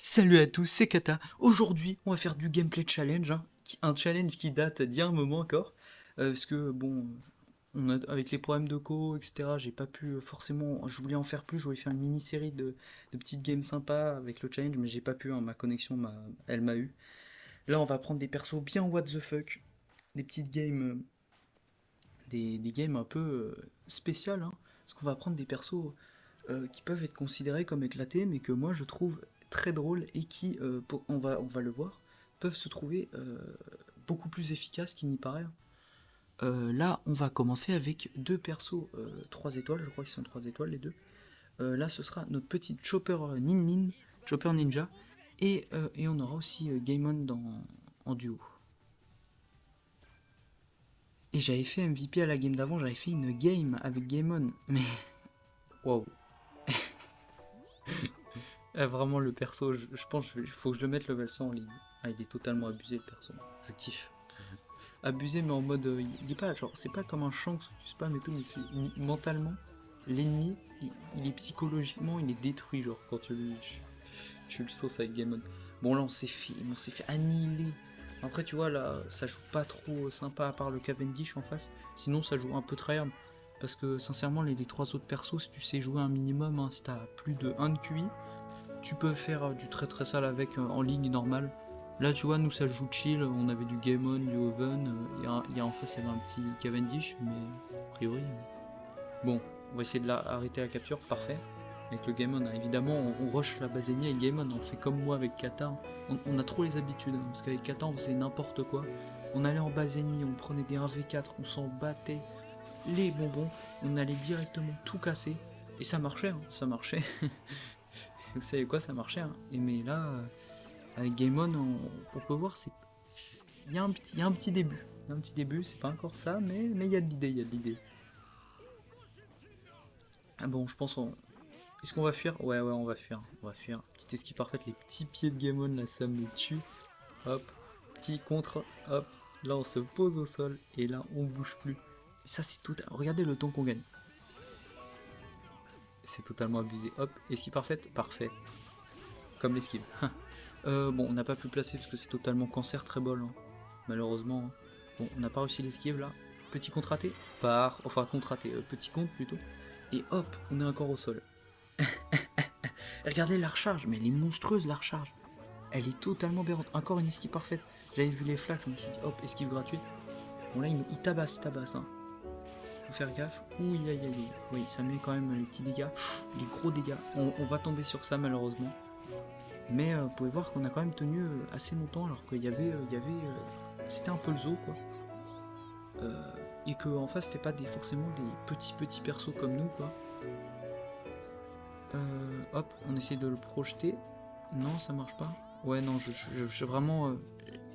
Salut à tous, c'est Kata. Aujourd'hui, on va faire du gameplay challenge, hein, un challenge qui date d'il y a un moment encore, parce que bon, avec les problèmes de co, etc., j'ai pas pu forcément. Je voulais en faire plus, je voulais faire une mini-série de petites games sympas avec le challenge, mais j'ai pas pu, hein, ma connexion elle m'a eu. Là, on va prendre des persos bien what the fuck, des petites games, des games un peu spéciales, hein, parce qu'on va prendre des persos qui peuvent être considérés comme éclatés, mais que moi je trouve très drôles et qui, on va le voir, peuvent se trouver beaucoup plus efficaces qu'il n'y paraît. Là, on va commencer avec deux persos 3 étoiles, je crois qu'ils sont 3 étoiles les deux. Là, ce sera notre petite Chopper Chopper Ninja, et on aura aussi Gaemon en duo. Et j'avais fait MVP à la game d'avant, j'avais fait une game avec Gaemon, mais waouh! Vraiment le perso, je pense qu'il faut que je le mette level 100 en ligne. Ah, il est totalement abusé le perso, je kiffe. Abusé mais en mode, il est pas genre, c'est pas comme un Shanks où tu spams et tout, mais c'est mentalement, l'ennemi, il est psychologiquement, il est détruit genre quand tu le sauces avec Gaemon. Bon là on s'est fait annihiler. Après tu vois là, ça joue pas trop sympa à part le Cavendish en face, sinon ça joue un peu tryhard. Parce que sincèrement les trois autres persos, si tu sais jouer un minimum, hein, si t'as plus de 1 de QI, tu peux faire du très très sale avec en ligne normale. Là, tu vois, nous ça joue chill. On avait du Game On, du Oven. Il y a en face, il y avait un petit Cavendish, mais a priori. Bon, on va essayer de arrêter la capture. Parfait. Avec le Game On, hein. Évidemment, on rush la base ennemie avec Game On. On fait comme moi avec Kata. On a trop les habitudes. Hein, parce qu'avec Kata, on faisait n'importe quoi. On allait en base ennemie, on prenait des 1v4, on s'en battait les bonbons. On allait directement tout casser. Et ça marchait, hein, ça marchait. Vous savez quoi, ça marchait. Hein. Et mais là, avec Game On, on peut voir, il y a un petit début. Il y a un petit début, c'est pas encore ça, mais il y a de l'idée, il y a de l'idée. Ah bon, je pense Est-ce qu'on va fuir? Ouais, on va fuir. On va fuir. Petite esquive parfaite, les petits pieds de Game On, là, ça me tue. Hop, petit contre, hop. Là, on se pose au sol, et là, on bouge plus. Et ça, c'est tout. Regardez le temps qu'on gagne. C'est totalement abusé. Hop, esquive parfaite, parfait. Comme l'esquive. Bon, on n'a pas pu placer parce que c'est totalement cancer très bol, hein. Malheureusement. Hein. Bon, on n'a pas réussi l'esquive là. Petit contre-raté. Enfin, contre-raté. Petit compte plutôt. Et hop, on est encore au sol. Regardez la recharge. Mais elle est monstrueuse la recharge. Elle est totalement aberrante. Encore une esquive parfaite. J'avais vu les flashs, je me suis dit hop, esquive gratuite. Bon là, il tabasse. Hein. Faut faire gaffe. Ouh, aïe. Oui, ça met quand même les petits dégâts. Les gros dégâts. On va tomber sur ça malheureusement. Mais vous pouvez voir qu'on a quand même tenu assez longtemps alors qu'il y avait, c'était un peu le zoo quoi. Et qu'en face c'était pas forcément des petits persos comme nous quoi. Hop, on essaie de le projeter. Non, ça marche pas. Ouais, non, je vraiment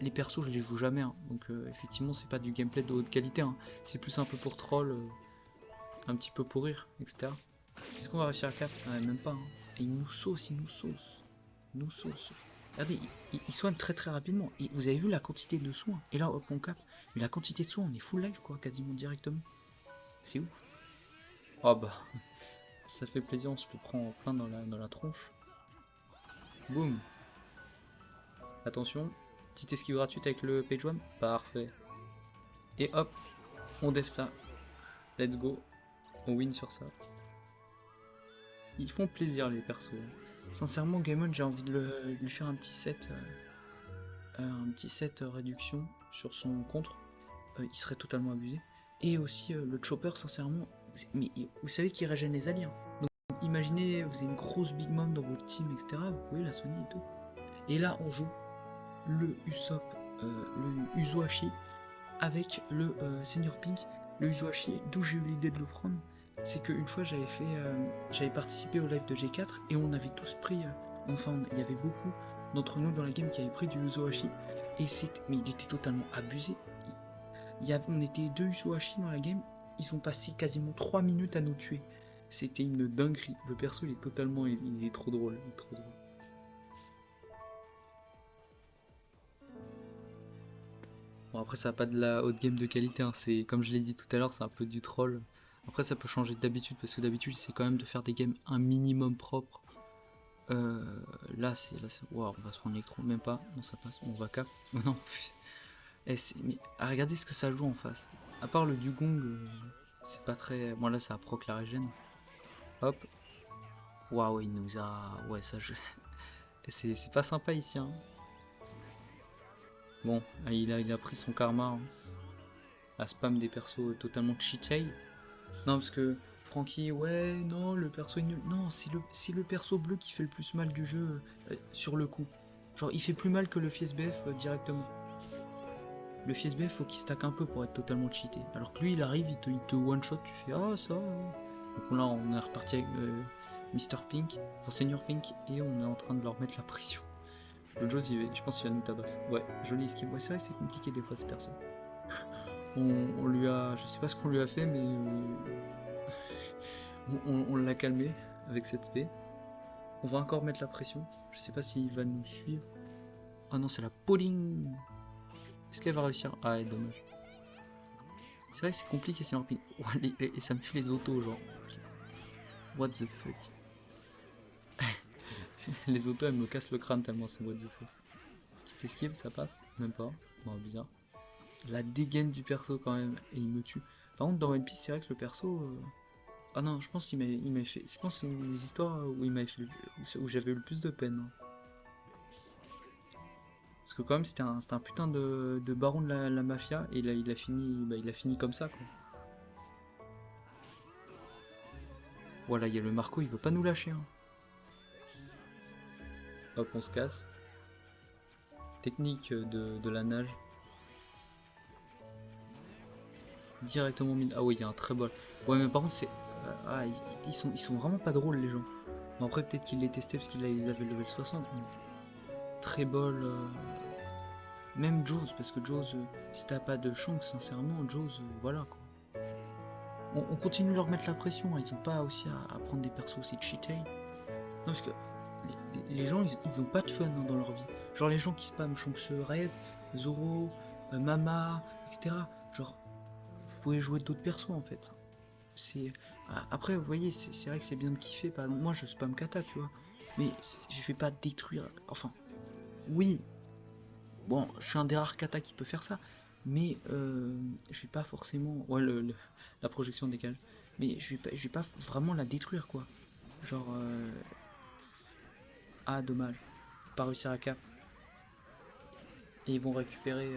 les persos je les joue jamais. Hein. Donc effectivement c'est pas du gameplay de haute qualité. Hein. C'est plus un peu pour troll, un petit peu pour rire, etc. Est-ce qu'on va réussir à cap? Même pas. Hein. Et il nous sauce. Regardez, il soigne très très rapidement. Et vous avez vu la quantité de soins. Et là, hop, on cap. Mais la quantité de soins, on est full life, quoi, quasiment directement. C'est ouf. Oh bah, ça fait plaisir, on se le prend en plein dans la tronche. Boum. Attention, petite esquive gratuite avec le page one. Parfait. Et hop, on def ça. Let's go. On win sur ça. Ils font plaisir, les persos. Sincèrement, Gaemon, j'ai envie de lui faire un petit set. Réduction sur son contre, il serait totalement abusé. Et aussi le chopper, sincèrement, mais vous savez qu'il régène les alliés. Hein. Donc imaginez, vous avez une grosse Big Mom dans votre team, etc. Vous pouvez la soigner et tout. Et là, on joue le Usopp, le Uzuashi avec le Senior Pink. Le Uzuashi, d'où j'ai eu l'idée de le prendre, c'est qu'une fois j'avais participé au live de G4 et on avait tous pris, enfin il y avait beaucoup d'entre nous dans la game qui avaient pris du Uzuashi et mais il était totalement abusé. On était deux Uzuashi dans la game, ils ont passé quasiment 3 minutes à nous tuer. C'était une dinguerie. Le perso il est totalement, il est trop drôle, il est trop drôle. Bon après ça n'a pas de la haute game de qualité, hein. C'est comme je l'ai dit tout à l'heure, c'est un peu du troll. Après ça peut changer d'habitude parce que d'habitude c'est quand même de faire des games un minimum propres. Waouh, on va se prendre l'électro, même pas. Non, ça passe. On va cap. Non, mais regardez ce que ça joue en face. À part le dugong, c'est pas très. Bon, là, ça proc la régène. Hop. Waouh, il nous a. Ouais, ça joue. C'est pas sympa ici, hein. Bon, il a pris son karma, hein. À spam des persos totalement cheatés. Non, parce que Francky, ouais, non, le perso est nul. Non, c'est le perso bleu qui fait le plus mal du jeu sur le coup. Genre, il fait plus mal que le FSBF directement. Le FSBF, faut qu'il stack un peu pour être totalement cheaté. Alors que lui, il arrive, il te one-shot, tu fais ah, ça. Donc là, on est reparti avec Mr. Pink, enfin Senior Pink, et on est en train de leur mettre la pression. Le Jaws, je pense qu'il va nous tabasser. Ouais, joli esquive. Ouais, c'est vrai que c'est compliqué des fois, ces personnes. On lui a. Je sais pas ce qu'on lui a fait, mais. On l'a calmé avec cette spé. On va encore mettre la pression. Je sais pas s'il va nous suivre. Oh non, c'est la Pauline. Est-ce qu'elle va réussir? Ah, ouais, dommage. C'est vrai que c'est compliqué, Senior Pink. Ouais, et ça me tue les autos, genre. What the fuck. Les autos, elles me cassent le crâne tellement c'est what the fuck. Petite esquive, ça passe? Même pas. Non, bizarre. La dégaine du perso quand même, et il me tue. Par contre, dans One Piece, c'est vrai que le perso. Ah non, je pense qu'il m'a fait. Je pense que c'est une des histoires où il m'a fait. Où j'avais eu le plus de peine, hein. Parce que quand même, c'était un putain de baron de la mafia, et là, il a fini comme ça, quoi. Voilà, il y a le Marco, il veut pas nous lâcher, hein. Hop, on se casse. Technique de la nage. Directement mine. Ah oui, il y a un très bol. Ouais, mais par contre, c'est. Ah, ils sont vraiment pas drôles, les gens. Bon, après, peut-être qu'il les testait parce qu'ils avaient le level 60. Mais... Très bol. Même Jaws, parce que Jaws, si t'as pas de chance, sincèrement, Jaws, voilà quoi. On continue de leur mettre la pression, hein. Ils ont pas aussi à prendre des persos aussi cheatés. Non, parce que les gens, ils ont pas de fun, hein, dans leur vie. Genre les gens qui spamment Shanks Red, Zoro, Mama, etc. Genre, vous pouvez jouer d'autres persos en fait. C'est Après, vous voyez, c'est vrai que c'est bien de kiffer. Par exemple, moi je spam Kata, tu vois. Mais je vais pas détruire. Enfin, oui. Bon, je suis un des rares Kata qui peut faire ça. Mais je vais pas forcément. Ouais, la projection décale. Mais je vais pas vraiment la détruire, quoi. Genre. Ah, dommage. Pas réussir à cap. Et ils vont récupérer.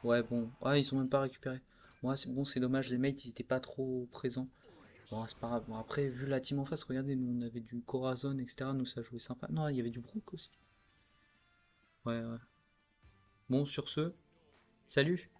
Ouais, bon. Ah, ils ont même pas récupéré. Ouais, c'est bon, c'est dommage. Les mates, ils étaient pas trop présents. Bon, c'est pas grave. Bon, après, vu la team en face, regardez, nous, on avait du Corazon, etc. Nous, ça jouait sympa. Non, il y avait du Brook aussi. Ouais, ouais. Bon, sur ce, salut!